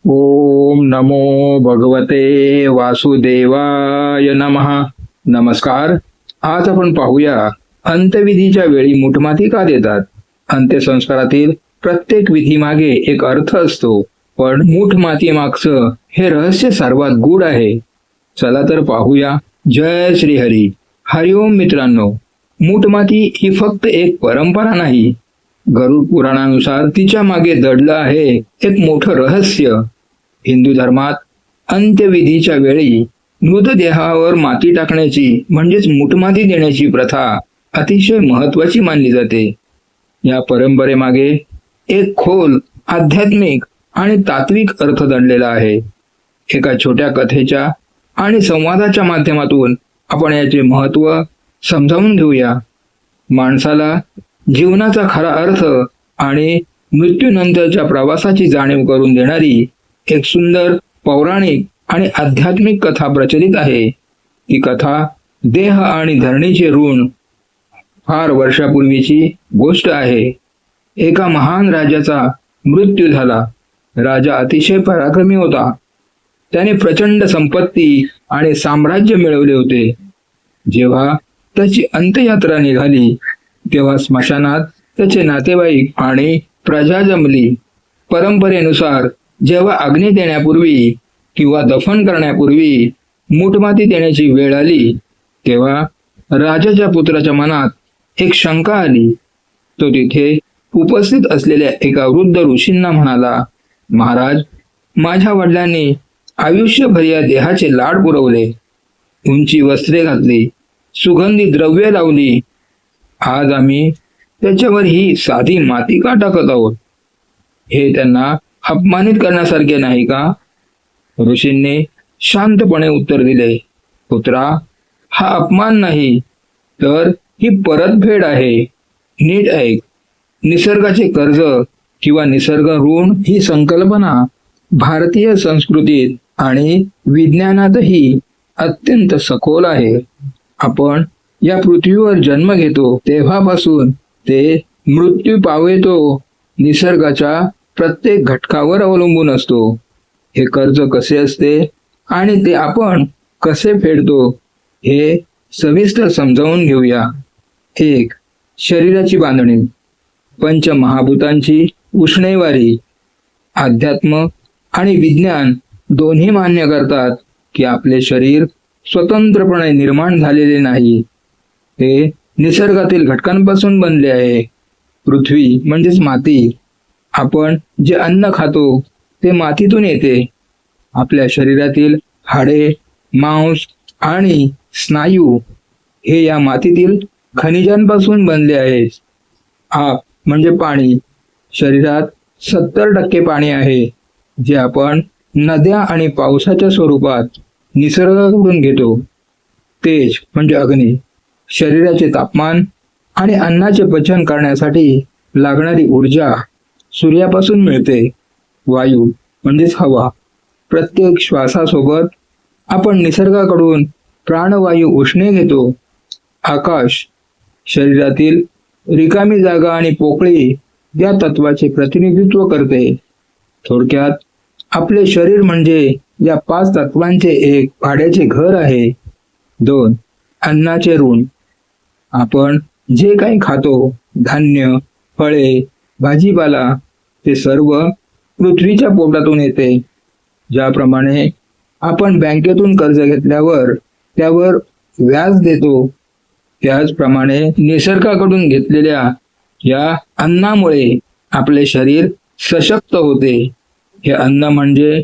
ओम नमो भगवते वासुदेवाय नमः. नमस्कार. आज आपण पाहूया अंत्यविधीच्या वेळी मुठमाती का देतात. अंत्यसंस्कारातील प्रत्येक विधी मागे एक अर्थ असतो, पण मुठमाती मागचं हे रहस्य सर्वात गूढ आहे. चला तर पाहूया. जय श्री हरी. हरिओम मित्रांनो. मुठमाती ही फक्त एक परंपरा नाही, गरुड पुराणानुसार तिच्या मागे दडलं आहे एक मोठं रहस्य. हिंदू धर्मात अंत्यविधीच्या वेळी मृतदेहावर माती टाकण्याची म्हणजेच मुठमाती देण्याची प्रथा अतिशय महत्वाची मानली जाते. या परंपरेमागे एक खोल आध्यात्मिक आणि तात्विक अर्थ दडलेला आहे. एका छोट्या कथेच्या आणि संवादाच्या माध्यमातून आपण याचे महत्त्व समजावून घेऊया. माणसाला जीवनाचा खरा अर्थ आणि मृत्यूनंतरच्या प्रवासाची जाणीव करून देणारी एक सुंदर पौराणिक आणि आध्यात्मिक कथा प्रचलित आहे. ही कथा देह आणि धरणीचे ऋण फार वर्षापूर्वीची गोष्ट आहे. एका महान राजाचा मृत्यू झाला. राजा अतिशय पराक्रमी होता. त्याने प्रचंड संपत्ती आणि साम्राज्य मिळवले होते. जेव्हा त्याची अंत्ययात्रा निघाली तेव्हा स्मशानात त्याचे नातेवाईक आणि प्रजा जमली. परंपरेनुसार जेव्हा अग्नी देण्यापूर्वी किंवा दफन करण्यापूर्वी मुठमाती देण्याची वेळ आली तेव्हा राजाच्या पुत्राच्या मनात एक शंका आली. तो तिथे उपस्थित असलेल्या एका वृद्ध ऋषींना म्हणाला, महाराज, माझ्या वडिलांनी आयुष्यभर या देहाचे लाड पुरवले, उंची वस्त्रे घातली, सुगंधी द्रव्ये लावली. आज आम्ही त्याच्यावर ही साधी माती का टाकत आहोत? हे त्यांना अपमानित करण्यासारखे नाही का? ऋषींनी शांतपणे उत्तर दिले, पुत्रा, हा अपमान नाही तर ही परतफेड आहे. नीट ऐक. निसर्गाचे कर्ज किंवा निसर्ग ऋण ही संकल्पना भारतीय संस्कृतीत आणि विज्ञानातही अत्यंत सखोल आहे. आपण या पृथ्वीवर जन्म घेतो तेव्हापासून ते मृत्यू पावतो निसर्गाच्या प्रत्येक घटकावर अवलंबून असतो. हे कर्ज कसे असते आणि ते आपण कसे फेडतो हे सविस्तर समजावून घेऊया. 1. शरीराची बांधणी. पंचमहाभूतांची उष्णेवारी. अध्यात्म आणि विज्ञान दोन्ही मान्य करतात की आपले शरीर स्वतंत्रपणे निर्माण झालेले नाही. ते निसर्गातील घटकांपासून बनले आहे. पृथ्वी म्हणजेच माती. आपण जे अन्न खातो ते मातीतून येते. आपल्या शरीरातील हाडे, मांस आणि स्नायू हे या मातीतील खनिजांपासून बनले आहेत. आप म्हणजे पाणी. शरीरात 70% पाणी आहे जे आपण नद्या आणि पावसाच्या स्वरूपात निसर्गाकडून घेतो. तेज म्हणजे अग्नी. शरीराचे तापमान आणि अन्नाचे पचन करण्यासाठी लागणारी ऊर्जा सूर्यापासून मिळते. वायू म्हणजेच हवा. प्रत्येक श्वासासोबत आपण निसर्गाकडून प्राणवायू उष्णे घेतो. आकाश. शरीरातील रिकामी जागा आणि पोकळी या तत्वाचे प्रतिनिधित्व करते. थोडक्यात आपले शरीर म्हणजे या 5 तत्वांचे एक भाड्याचे घर आहे. 2. अन्नाचे ऋण. आपण जे काही खातो, धान्य, फळे, भाजीपाला, ते सर्व पृथ्वीच्या पोटातून येते. ज्याप्रमाणे आपण बँकेतून कर्ज घेतल्यावर त्यावर व्याज देतो, त्याचप्रमाणे निसर्गाकडून घेतलेल्या या अन्नामुळे आपले शरीर सशक्त होते. हे अन्न म्हणजे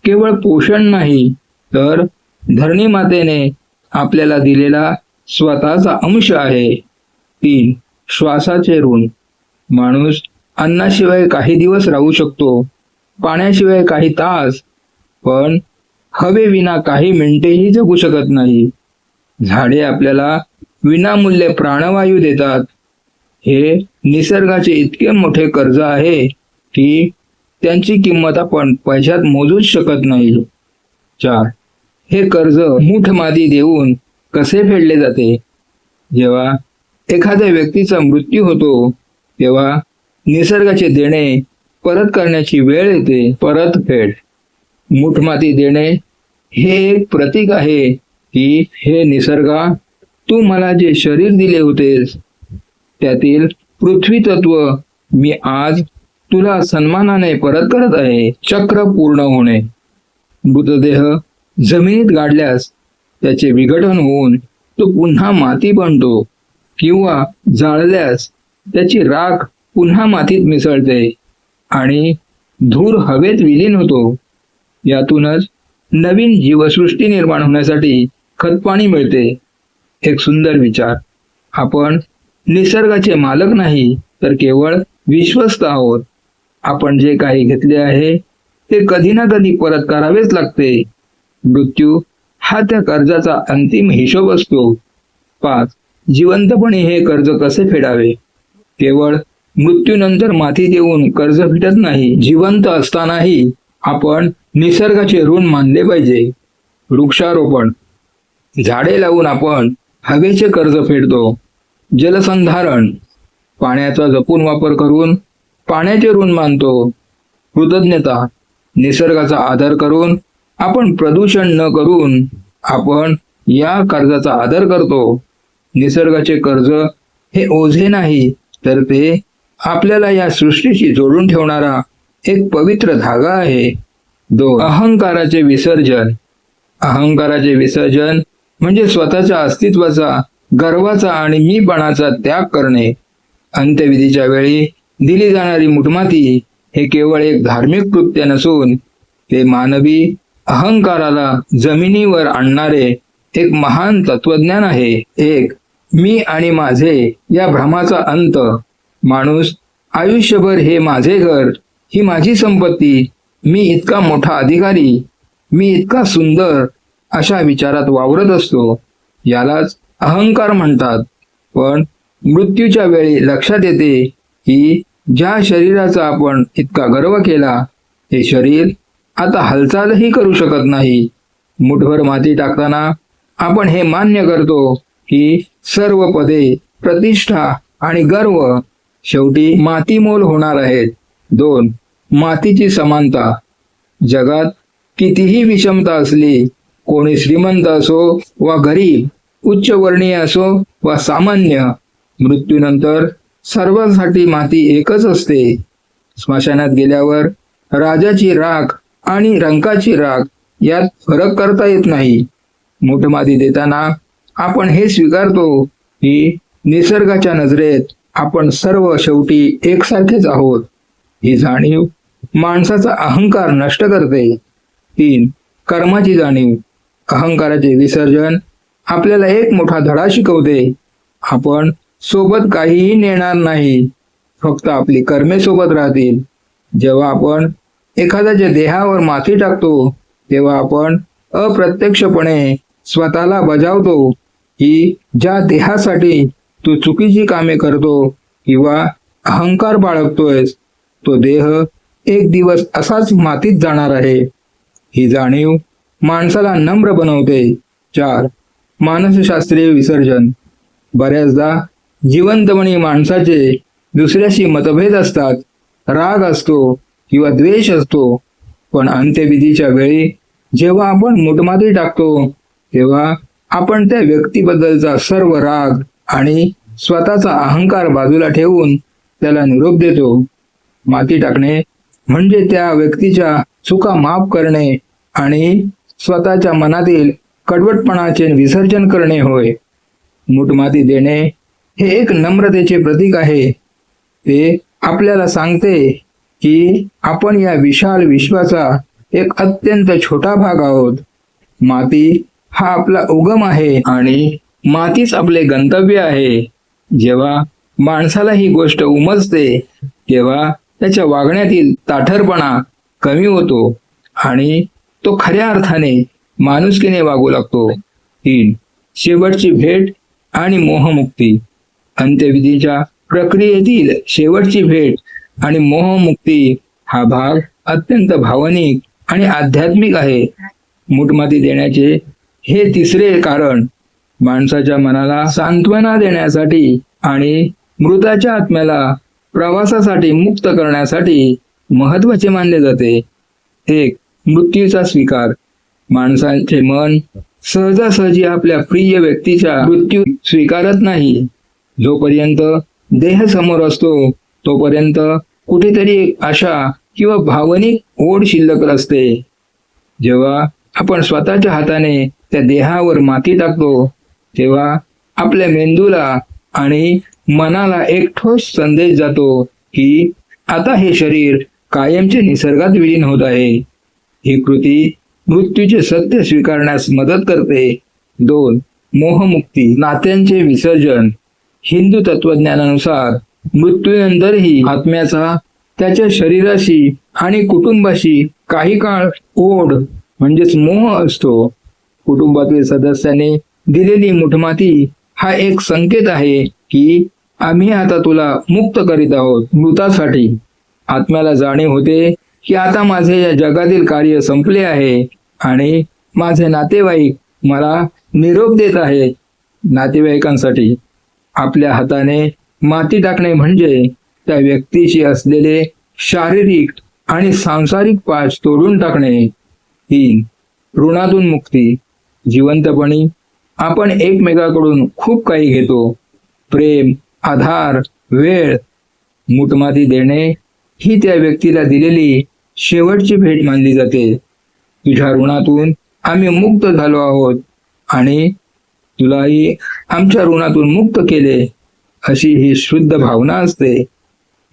केवळ पोषण नाही तर धरणी मातेने आपल्याला दिलेला स्वतःचा अंश आहे. 3. श्वासाचे ऋण. माणूस अन्नाशिवाय काही दिवस राहू शकतो, पाण्याशिवाय काही तास, पण हवेविना काही मिनिटेही जगू शकत नाही. झाडे आपल्याला विनामूल्य प्राणवायू देतात. हे निसर्गाचे इतके मोठे कर्ज आहे की त्यांची किंमत आपण पैशात मोजूच शकत नाही. 4. हे कर्ज मुठमाती देऊन कसे फेडले जाते. जेव्हा एखाद्या व्यक्तीचा मृत्यू होतो तेव्हा निसर्गाचे देणे परत करण्याची वेळ येते. परतफेड. मूठमाती देणे हे एक प्रतीक आहे की हे निसर्गा, तू मला जे शरीर दिले होतेस त्यातील पृथ्वी तत्व मी आज तुला सन्मानाने परत करत आहे. चक्र पूर्ण होणे. मृतदेह जमिनीत गाडल्यास त्याचे विघटन होऊन तो पुन्हा माती बनतो किंवा जाळल्यास त्याची राख पुन्हा मातीत मिसळते आणि धूर हवेत विलीन होतो. यातूनच नवीन जीवसृष्टी निर्माण होण्यासाठी खतपाणी मिळते. एक सुंदर विचार. आपण निसर्गाचे मालक नाही तर केवळ विश्वस्त आहोत. आपण जे काही घेतले आहे ते कधी ना कधी परत करावेच लागते. मृत्यू हा त्या कर्जाचा अंतिम हिशोब असतो. 5. जिवंतपणे हे कर्ज कसे फेडावे. केवळ मृत्यूनंतर माती देऊन कर्ज फिटत नाही. जिवंत असतानाही आपण निसर्गाचे ऋण मानले पाहिजे. वृक्षारोपण. झाडे लावून आपण हवेचे कर्ज फेडतो. जलसंधारण. पाण्याचा जपून वापर करून पाण्याचे ऋण मानतो. कृतज्ञता. निसर्गाचा आदर करून आपण प्रदूषण न करून आपण या कर्जाचा आदर करतो. निसर्गाचे कर्ज हे ओझे नाही तर ते आपल्याला या सृष्टीशी जोडून ठेवणारा एक पवित्र धागा आहे. 2. अहंकाराचे विसर्जन. अहंकाराचे विसर्जन म्हणजे स्वतःच्या अस्तित्वाचा, गर्वाचा आणि मीपणाचा त्याग करणे. अंत्यविधीच्या वेळी दिली जाणारी मुठमाती हे केवळ एक धार्मिक कृत्य नसून ते मानवी अहंकाराला जमिनीवर आणणारे एक महान तत्वज्ञान आहे. 1. मी आणि माझे या भ्रमाचा अंत. माणूस आयुष्यभर हे माझे घर, ही माझी संपत्ती, मी इतका मोठा अधिकारी, मी इतका सुंदर अशा विचारात वावरत असतो. यालाच अहंकार म्हणतात. पण मृत्यूच्या वेळी लक्षात येते की ज्या शरीराचा आपण इतका गर्व केला ते शरीर आता हालचालही करू शकत नाही. मुठभर माती टाकताना आपण हे मान्य करतो की सर्व पदे, प्रतिष्ठा आणि गर्व शेवटी मातीमोल होणार आहेत. 2. मातीची समानता. जगात कितीही विषमता असली, कोणी श्रीमंत असो वा गरीब, उच्चवर्णीय असो वा सामान्य, मृत्यूनंतर सर्वांसाठी माती एकच असते. स्मशानात गेल्यावर राजाची राख आणि रंकाची राख यात फरक करता येत नाही. मुठमाती देताना आपण हे स्वीकारतो की निसर्गाच्या नजरेत आपण सर्व शेवटी एकसारखेच आहोत. ही जाणीव माणसाचा अहंकार नष्ट करते. 3. कर्माची जाणीव. अहंकाराचे विसर्जन आपल्याला एक मोठा धडा शिकवते. आपण सोबत काहीही नेणार नाही, फक्त आपली कर्मे सोबत राहतील. जेव्हा आपण एखाद्याच्या देहावर माती टाकतो तेव्हा आपण अप्रत्यक्षपणे स्वतःला बजावतो की ज्या देहासाठी तू चुकीची कामे करतो किंवा अहंकार बाळगतोयस तो देह एक दिवस असाच मातीत जाणार आहे. ही जाणीव माणसाला नम्र बनवते. 4. मानसशास्त्रीय विसर्जन. बऱ्याचदा जिवंतपणी माणसाचे दुसऱ्याशी मतभेद असतात, राग असतो किंवा द्वेष असतो. पण अंत्यविधीच्या वेळी जेव्हा आपण मुठमाती टाकतो तेव्हा आपण त्या व्यक्तीबद्दलचा सर्व राग आणि स्वतःचा अहंकार बाजूला ठेवून त्याला निरोप देतो. माती टाकणे म्हणजे त्या व्यक्तीच्या चुका माफ करणे आणि स्वतःच्या मनातील कडवटपणाचे विसर्जन करणे होय. मुठमाती देणे हे एक नम्रतेचे प्रतीक आहे. ते आपल्याला सांगते की आपण या विशाल विश्वाचा एक अत्यंत छोटा भाग आहोत. माती हा आपला उगम आहे आणि मातीच आपले गंतव्य आहे. जेव्हा माणसाला ही गोष्ट उमजते तेव्हा त्याच्या वागण्यातील ताठरपणा कमी होतो आणि तो खऱ्या अर्थाने माणुसकीने वागू लागतो. 3. शेवटची भेट आणि मोहमुक्ती. अंत्यविधीच्या प्रक्रियेतील शेवटची भेट आणि मोहमुक्ती हा भाग अत्यंत भावनिक आणि आध्यात्मिक आहे. मुठमाती देण्याचे हे तिसरे कारण माणसाच्या मनाला सांत्वना देण्यासाठी आणि मृताच्या आत्म्याला प्रवासासाठी मुक्त करण्यासाठी महत्वाचे मानले जाते. 1. मृत्यूचा स्वीकार. माणसाचे मन सहजासहजी आपल्या प्रिय व्यक्तीचा मृत्यू स्वीकारत नाही. जोपर्यंत देह समोर असतो तोपर्यंत कुठेतरी एक आशा किंवा भावनिक ओढ शिल्लक असते. जेव्हा आपण स्वतःच्या हाताने त्या देहावर माती टाकतो तेव्हा आपल्या मेंदूला आणि मनाला एक ठोस संदेश जातो की आता हे शरीर कायमचे निसर्गात विलीन होत आहे. ही कृती मृत्यूचे सत्य स्वीकारण्यास मदत करते. 2. मोहमुक्ती, नात्यांचे विसर्जन. हिंदू तत्वज्ञानानुसार मृत्यूनंतरही आत्म्याचा त्याच्या शरीराशी आणि कुटुंबाशी काही काळ ओढ म्हणजेच मोह असतो. कुटुंबातील सदस्याने दिलेली मुठमाती हा एक संकेत आहे की आम्ही आता तुला मुक्त करीत आहोत. मृतासाठी आत्म्याला जाणीव होते की आता माझे या जगातील कार्य संपले आहे आणि माझे नातेवाईक मला निरोप देत आहेत. नातेवाईकांसाठी आपल्या हाताने माती टाकणे म्हणजे त्या व्यक्तीशी असलेले शारीरिक आणि सांसारिक पाश तोडून टाकणे. 3. ऋणातून मुक्ती. जिवंतपणी आपण एकमेकाकडून खूप काही घेतो. प्रेम, आधार, वेळ. मुठमाती देणे ही त्या व्यक्तीला दिलेली शेवटची भेट मानली जाते. तुझ्या ऋणातून आम्ही मुक्त झालो आहोत आणि तुलाही आमच्या ऋणातून मुक्त केले, अशी ही शुद्ध भावना असते.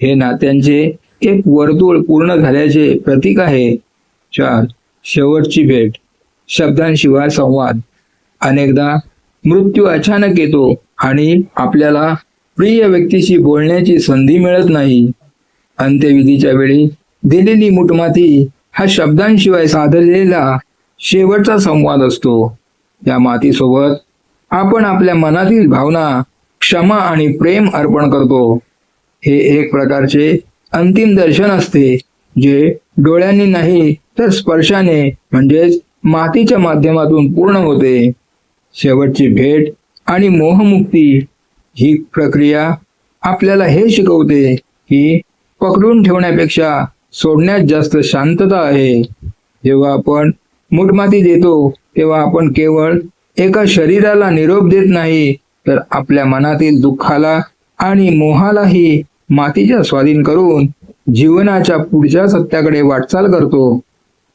हे नात्यांचे एक वर्तुळ पूर्ण झाल्याचे प्रतीक आहे. 4. शेवटची भेट. शब्दांशिवाय संवाद. अनेकदा मृत्यू अचानक येतो आणि आपल्याला प्रिय व्यक्तीशी बोलण्याची संधी मिळत नाही. अंत्यविधीच्या वेळी दिलेली मुठमाती हा शब्दांशिवाय साधलेला शेवटचा संवाद असतो. या मातीसोबत आपण आपल्या मनातील भावना, क्षमा आणि प्रेम अर्पण करतो. हे एक प्रकारचे अंतिम दर्शन असते जे डोळ्यांनी नाही तर स्पर्शाने म्हणजेच मातीच्या माध्यमातून पूर्ण होते. शेवटची भेट आणि मोहमुक्ती ही प्रक्रिया आपल्याला हे शिकवते की पकडून ठेवण्यापेक्षा सोडण्यात जास्त शांतता आहे. जेव्हा आपण मुठमाती देतो तेव्हा आपण केवळ एका शरीराला निरोप देत नाही तर आपल्या मनातील दुःखाला आणि मोहालाही मातीच्या स्वाधीन करून जीवनाच्या पुढच्या सत्याकडे वाटचाल करतो.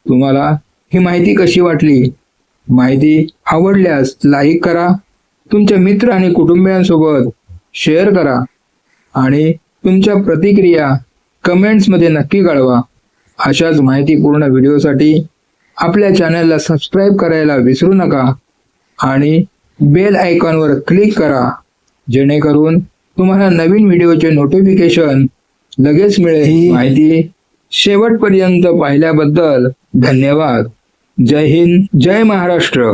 तुम्हाला ही माहिती कशी वाटली? माहिती आवडल्यास लाईक करा, तुमच्या मित्र आणि कुटुंबियांसोबत शेअर करा आणि तुमच्या प्रतिक्रिया कमेंट्समध्ये नक्की कळवा. अशाच माहितीपूर्ण व्हिडिओसाठी आपल्या चॅनलला सबस्क्राईब करायला विसरू नका आणि बेल आयकॉनवर क्लिक करा जेणेकरून तुम्हाला नवीन व्हिडिओचे नोटिफिकेशन लगेच मिळेल. ही माहिती शेवटपर्यंत पाहिल्याबद्दल धन्यवाद. जय हिंद, जय महाराष्ट्र.